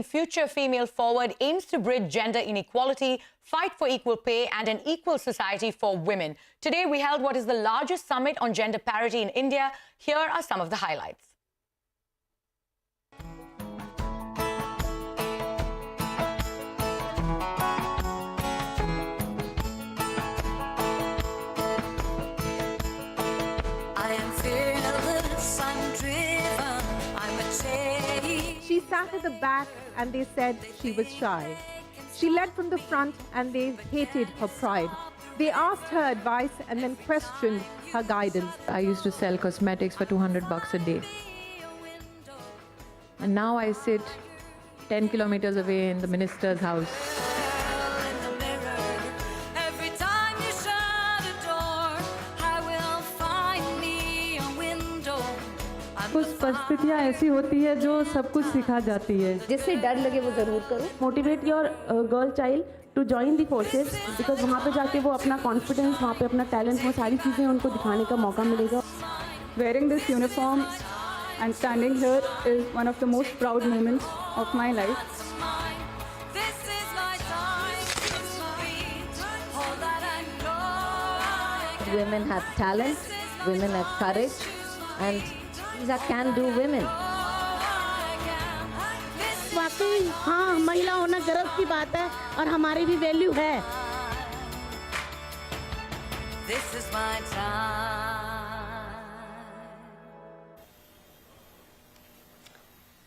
Future Female Forward aims to bridge gender inequality, fight for equal pay and an equal society for women. Today, we held what is the largest summit on gender parity in India. Here are some of the highlights. She sat at the back and they said she was shy. She led from the front and they hated her pride. They asked her advice and then questioned her guidance. I used to sell cosmetics for 200 bucks a day. And now I sit 10 kilometers away in the minister's house. कुछ परिस्थितियाँ ऐसी होती है जो सब कुछ सिखा जाती है जिससे डर लगे वो ज़रूर करो. Motivate your girl child to join the forces because वहाँ पे जाके वो अपना कॉन्फिडेंस, वहाँ पे अपना टैलेंट, वो सारी चीज़ें उनको दिखाने का मौका मिलेगा. Wearing this uniform and standing here is one of the most proud moments of my life. Women have talent, women have courage, and these are can-do women. वाकई हाँ, महिला होना गर्व की बात है और हमारी भी वैल्यू है. This is my time.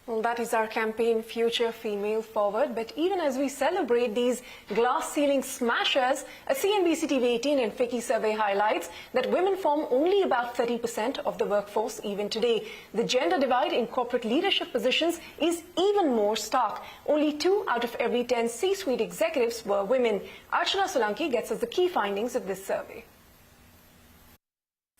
Well, that is our campaign, Future Female Forward. But even as we celebrate these glass ceiling smashers, a CNBC-TV18 and FICCI survey highlights that women form only about 30% of the workforce even today. The gender divide in corporate leadership positions is even more stark. Only 2 out of every 10 C-suite executives were women. Archana Solanki gets us the key findings of this survey.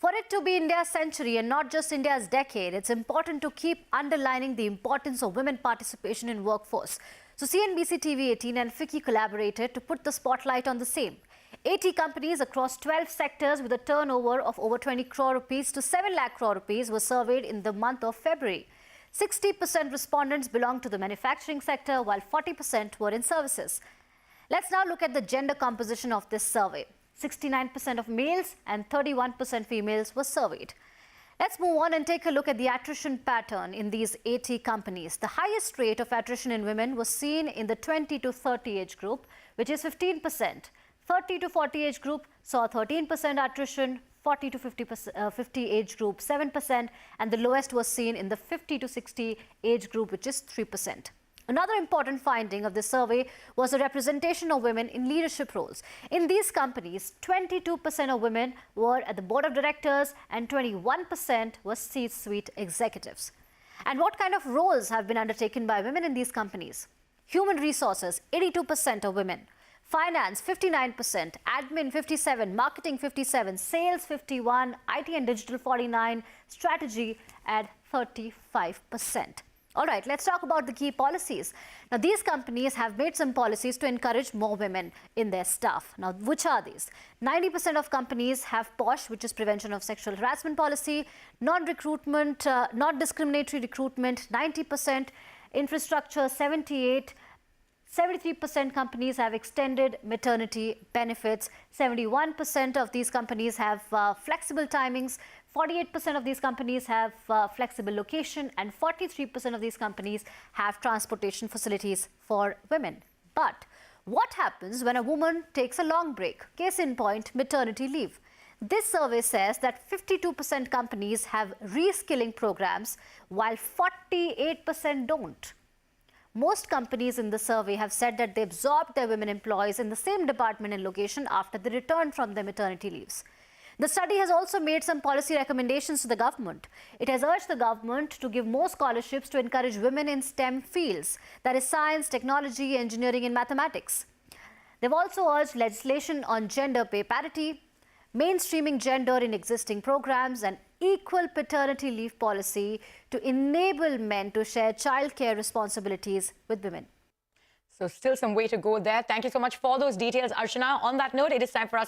For it to be India's century and not just India's decade, it's important to keep underlining the importance of women participation in workforce. So CNBC-TV18 and FICCI collaborated to put the spotlight on the same. 80 companies across 12 sectors with a turnover of over 20 crore rupees to 7 lakh crore rupees were surveyed in the month of February. 60% respondents belonged to the manufacturing sector, while 40% were in services. Let's now look at the gender composition of this survey. 69% of males and 31% females were surveyed. Let's move on and take a look at the attrition pattern in these 80 companies. The highest rate of attrition in women was seen in the 20 to 30 age group, which is 15%. 30 to 40 age group saw 13% attrition, 40 to 50 age group 7%, and the lowest was seen in the 50 to 60 age group, which is 3%. Another important finding of this survey was the representation of women in leadership roles. In these companies, 22% of women were at the board of directors and 21% were C-suite executives. And what kind of roles have been undertaken by women in these companies? Human resources, 82% of women. Finance, 59%. Admin, 57%. Marketing, 57%. Sales, 51%. IT and digital, 49%. Strategy at 35%. All right, let's talk about the key policies. Now, these companies have made some policies to encourage more women in their staff. Now, which are these? 90% of companies have POSH, which is prevention of sexual harassment policy, non-recruitment, not discriminatory recruitment, 90%, infrastructure, 78%. 73% companies have extended maternity benefits. 71% of these companies have flexible timings. 48% of these companies have flexible location, and 43% of these companies have transportation facilities for women. But what happens when a woman takes a long break? Case in point, maternity leave. This survey says that 52% companies have reskilling programs, while 48% don't. Most companies in the survey have said that they absorbed their women employees in the same department and location after they returned from their maternity leaves. The study has also made some policy recommendations to the government. It has urged the government to give more scholarships to encourage women in STEM fields, that is science, technology, engineering and mathematics. They've also urged legislation on gender pay parity, mainstreaming gender in existing programs, and equal paternity leave policy to enable men to share childcare responsibilities with women. So still some way to go there. Thank you so much for those details, Archana. On that note, it is time for us